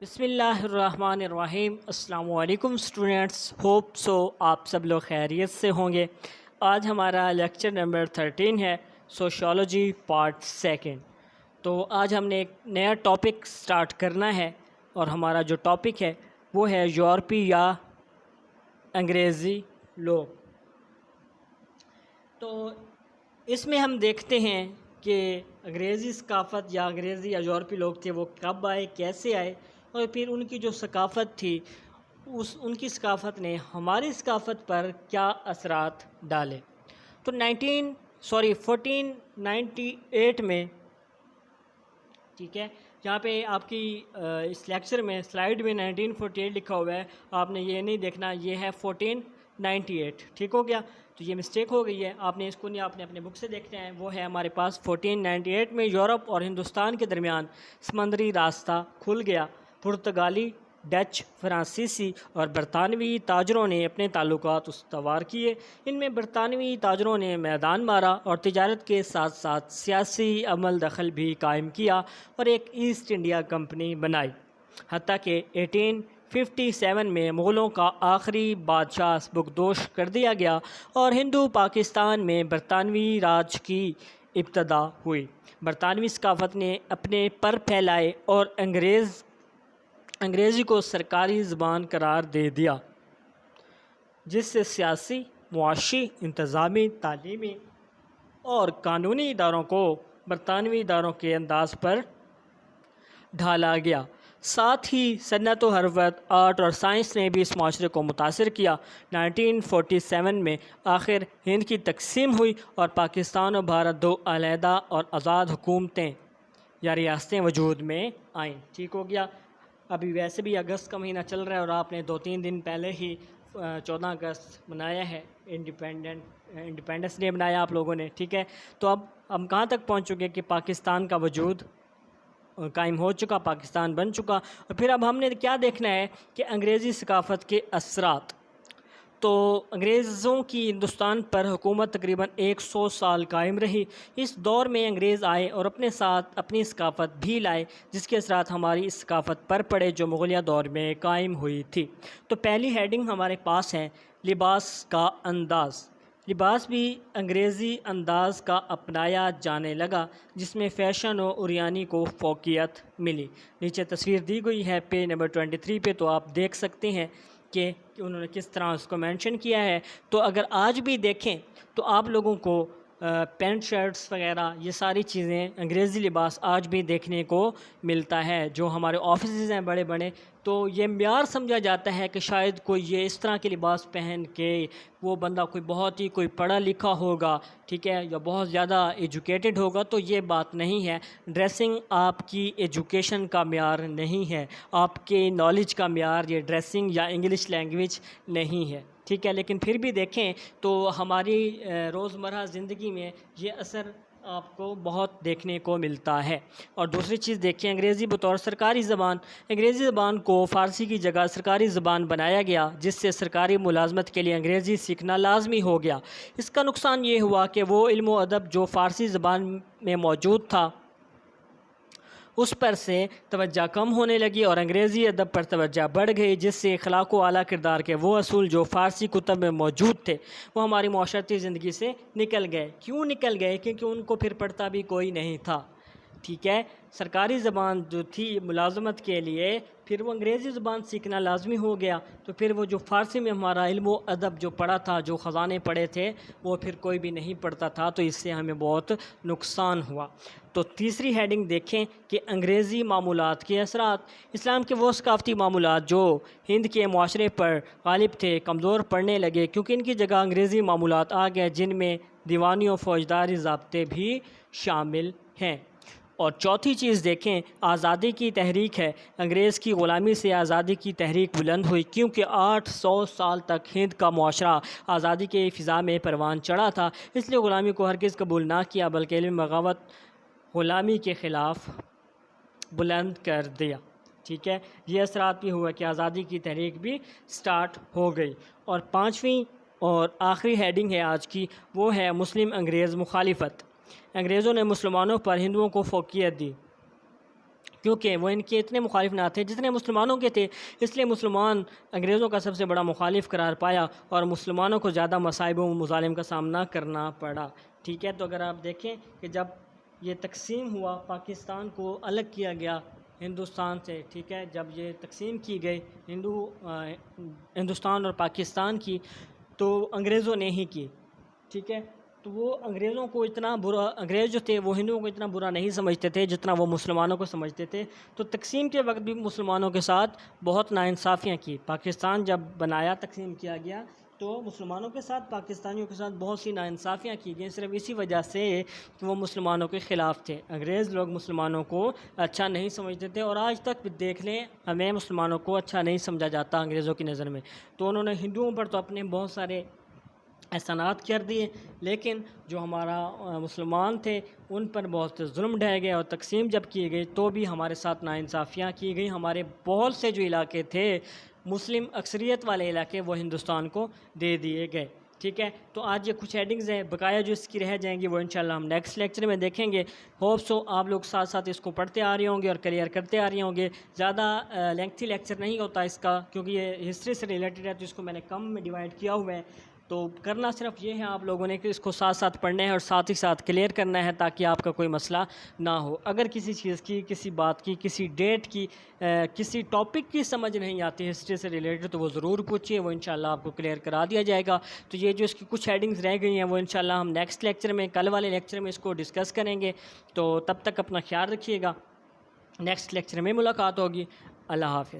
بسم اللہ الرحمن الرحیم۔ السلام علیکم اسٹوڈنٹس، ہوپ سو آپ سب لوگ خیریت سے ہوں گے۔ آج ہمارا لیکچر نمبر 13 ہے، سوشیالوجی پارٹ سیکنڈ۔ تو آج ہم نے ایک نیا ٹاپک سٹارٹ کرنا ہے، اور ہمارا جو ٹاپک ہے وہ ہے یورپی یا انگریزی لوگ۔ تو اس میں ہم دیکھتے ہیں کہ انگریزی ثقافت یا انگریزی یا یورپی لوگ تھے وہ کب آئے، کیسے آئے، اور پھر ان کی جو ثقافت تھی ان کی ثقافت نے ہماری ثقافت پر کیا اثرات ڈالے۔ تو 1498 میں، ٹھیک ہے، یہاں پہ آپ کی اس لیکچر میں سلائیڈ میں 1948 لکھا ہوا ہے، آپ نے یہ نہیں دیکھنا، یہ ہے 1498، ٹھیک ہو گیا۔ تو یہ مسٹیک ہو گئی ہے، آپ نے اس کو نہیں، آپ نے اپنے بک سے دیکھتے ہیں، وہ ہے ہمارے پاس 1498 میں یورپ اور ہندوستان کے درمیان سمندری راستہ کھل گیا۔ پرتگالی، ڈچ، فرانسیسی اور برطانوی تاجروں نے اپنے تعلقات استوار کیے۔ ان میں برطانوی تاجروں نے میدان مارا اور تجارت کے ساتھ ساتھ سیاسی عمل دخل بھی قائم کیا اور ایک ایسٹ انڈیا کمپنی بنائی، حتیٰ کہ 1857 میں مغلوں کا آخری بادشاہ بگدوش کر دیا گیا اور ہندو پاکستان میں برطانوی راج کی ابتدا ہوئی۔ برطانوی ثقافت نے اپنے پر پھیلائے اور انگریزی کو سرکاری زبان قرار دے دیا، جس سے سیاسی، معاشی، انتظامی، تعلیمی اور قانونی اداروں کو برطانوی اداروں کے انداز پر ڈھالا گیا۔ ساتھ ہی صنعت و حرفت، آرٹ اور سائنس نے بھی اس معاشرے کو متاثر کیا۔ 1947 میں آخر ہند کی تقسیم ہوئی اور پاکستان و بھارت دو علیحدہ اور آزاد حکومتیں یا ریاستیں وجود میں آئیں، ٹھیک ہو گیا۔ ابھی ویسے بھی اگست کا مہینہ چل رہا ہے اور آپ نے 2-3 دن پہلے ہی 14 اگست منایا ہے، انڈیپینڈنس ڈے منایا آپ لوگوں نے، ٹھیک ہے۔ تو اب ہم کہاں تک پہنچ چکے کہ پاکستان کا وجود قائم ہو چکا، پاکستان بن چکا، اور پھر اب ہم نے کیا دیکھنا ہے کہ انگریزی ثقافت کے اثرات۔ تو انگریزوں کی ہندوستان پر حکومت تقریباً 100 سال قائم رہی۔ اس دور میں انگریز آئے اور اپنے ساتھ اپنی ثقافت بھی لائے، جس کے اثرات ہماری اس ثقافت پر پڑے جو مغلیہ دور میں قائم ہوئی تھی۔ تو پہلی ہیڈنگ ہمارے پاس ہے لباس کا انداز۔ لباس بھی انگریزی انداز کا اپنایا جانے لگا، جس میں فیشن و اوریانی کو فوقیت ملی۔ نیچے تصویر دی گئی ہے پیج نمبر 23 پہ، تو آپ دیکھ سکتے ہیں کہ انہوں نے کس طرح اس کو مینشن کیا ہے۔ تو اگر آج بھی دیکھیں تو آپ لوگوں کو پینٹ شرٹس وغیرہ یہ ساری چیزیں انگریزی لباس آج بھی دیکھنے کو ملتا ہے۔ جو ہمارے آفیسز ہیں بڑے بڑے، تو یہ معیار سمجھا جاتا ہے کہ شاید کوئی یہ اس طرح کے لباس پہن کے وہ بندہ کوئی پڑھا لکھا ہوگا، ٹھیک ہے، یا بہت زیادہ ایجوکیٹڈ ہوگا۔ تو یہ بات نہیں ہے، ڈریسنگ آپ کی ایجوکیشن کا معیار نہیں ہے، آپ کے نالج کا معیار یہ ڈریسنگ یا انگلش لینگویج نہیں ہے، ٹھیک ہے۔ لیکن پھر بھی دیکھیں تو ہماری روزمرہ زندگی میں یہ اثر آپ کو بہت دیکھنے کو ملتا ہے۔ اور دوسری چیز دیکھیں، انگریزی بطور سرکاری زبان، انگریزی زبان کو فارسی کی جگہ سرکاری زبان بنایا گیا، جس سے سرکاری ملازمت کے لیے انگریزی سیکھنا لازمی ہو گیا۔ اس کا نقصان یہ ہوا کہ وہ علم و ادب جو فارسی زبان میں موجود تھا اس پر سے توجہ کم ہونے لگی اور انگریزی ادب پر توجہ بڑھ گئی، جس سے اخلاق و اعلیٰ کردار کے وہ اصول جو فارسی کتب میں موجود تھے وہ ہماری معاشرتی زندگی سے نکل گئے۔ کیوں نکل گئے؟ کیونکہ ان کو پھر پڑھتا بھی کوئی نہیں تھا، ٹھیک ہے۔ سرکاری زبان جو تھی ملازمت کے لیے، پھر وہ انگریزی زبان سیکھنا لازمی ہو گیا، تو پھر وہ جو فارسی میں ہمارا علم و ادب جو پڑھا تھا، جو خزانے پڑھے تھے، وہ پھر کوئی بھی نہیں پڑھتا تھا، تو اس سے ہمیں بہت نقصان ہوا۔ تو تیسری ہیڈنگ دیکھیں کہ انگریزی معمولات کے اثرات۔ اسلام کے وہ ثقافتی معمولات جو ہند کے معاشرے پر غالب تھے کمزور پڑنے لگے، کیونکہ ان کی جگہ انگریزی معمولات آ گئے، جن میں دیوانی و فوجداری ضابطے بھی شامل ہیں۔ اور چوتھی چیز دیکھیں، آزادی کی تحریک ہے۔ انگریز کی غلامی سے آزادی کی تحریک بلند ہوئی، کیونکہ 800 سال تک ہند کا معاشرہ آزادی کے فضا میں پروان چڑھا تھا، اس لیے غلامی کو ہرگز قبول نہ کیا، بلکہ علم بغاوت غلامی کے خلاف بلند کر دیا، ٹھیک ہے۔ یہ اثرات بھی ہوا کہ آزادی کی تحریک بھی سٹارٹ ہو گئی۔ اور پانچویں اور آخری ہیڈنگ ہے آج کی، وہ ہے مسلم انگریز مخالفت۔ انگریزوں نے مسلمانوں پر ہندوؤں کو فوقیت دی، کیونکہ وہ ان کے اتنے مخالف نہ تھے جتنے مسلمانوں کے تھے، اس لیے مسلمان انگریزوں کا سب سے بڑا مخالف قرار پایا اور مسلمانوں کو زیادہ مصائب و مظالم کا سامنا کرنا پڑا. ٹھیک ہے، تو اگر آپ دیکھیں کہ جب یہ تقسیم ہوا، پاکستان کو الگ کیا گیا ہندوستان سے، ٹھیک ہے، جب یہ تقسیم کی گئی ہندوستان اور پاکستان کی، تو انگریزوں نے ہی کی. ٹھیک ہے، تو وہ انگریزوں کو اتنا برا، انگریز جو تھے وہ ہندوؤں کو اتنا برا نہیں سمجھتے تھے جتنا وہ مسلمانوں کو سمجھتے تھے. تو تقسیم کے وقت بھی مسلمانوں کے ساتھ بہت ناانصافیاں کی. پاکستان جب بنایا، تقسیم کیا گیا، تو مسلمانوں کے ساتھ، پاکستانیوں کے ساتھ بہت سی ناانصافیاں کی گئیں، صرف اسی وجہ سے کہ وہ مسلمانوں کے خلاف تھے. انگریز لوگ مسلمانوں کو اچھا نہیں سمجھتے تھے، اور آج تک دیکھ لیں ہمیں مسلمانوں کو اچھا نہیں سمجھا جاتا انگریزوں کی نظر میں. تو انہوں نے ہندوؤں پر تو اپنے بہت سارے احسانات کر دیے، لیکن جو ہمارا مسلمان تھے ان پر بہت ظلم ڈھائے گئے، اور تقسیم جب کی گئی تو بھی ہمارے ساتھ ناانصافیاں کی گئی. ہمارے بہت سے جو علاقے تھے مسلم اکثریت والے علاقے، وہ ہندوستان کو دے دیے گئے. ٹھیک ہے، تو آج یہ کچھ ہیڈنگز ہیں، بقایا جو اس کی رہ جائیں گی وہ انشاءاللہ ہم نیکسٹ لیکچر میں دیکھیں گے. ہوپ سو آپ لوگ ساتھ ساتھ اس کو پڑھتے آ رہے ہوں گے اور کلیئر کرتے آ رہے ہوں گے. زیادہ لینگتھی لیکچر نہیں ہوتا اس کا، کیونکہ یہ ہسٹری سے ریلیٹڈ ہے، تو اس کو میں نے کم میں ڈیوائڈ کیا ہوا ہے. تو کرنا صرف یہ ہے آپ لوگوں نے کہ اس کو ساتھ ساتھ پڑھنا ہے اور ساتھ ہی ساتھ کلیئر کرنا ہے، تاکہ آپ کا کوئی مسئلہ نہ ہو. اگر کسی چیز کی، کسی بات کی، کسی ڈیٹ کی، کسی ٹاپک کی سمجھ نہیں آتی ہسٹری سے ریلیٹڈ، تو وہ ضرور پوچھیے، وہ انشاءاللہ آپ کو کلیئر کرا دیا جائے گا. تو یہ جو اس کی کچھ ہیڈنگز رہ گئی ہیں وہ انشاءاللہ ہم نیکسٹ لیکچر میں، کل والے لیکچر میں اس کو ڈسکس کریں گے. تو تب تک اپنا خیال رکھیے گا، نیکسٹ لیکچر میں ملاقات ہوگی. اللہ حافظ.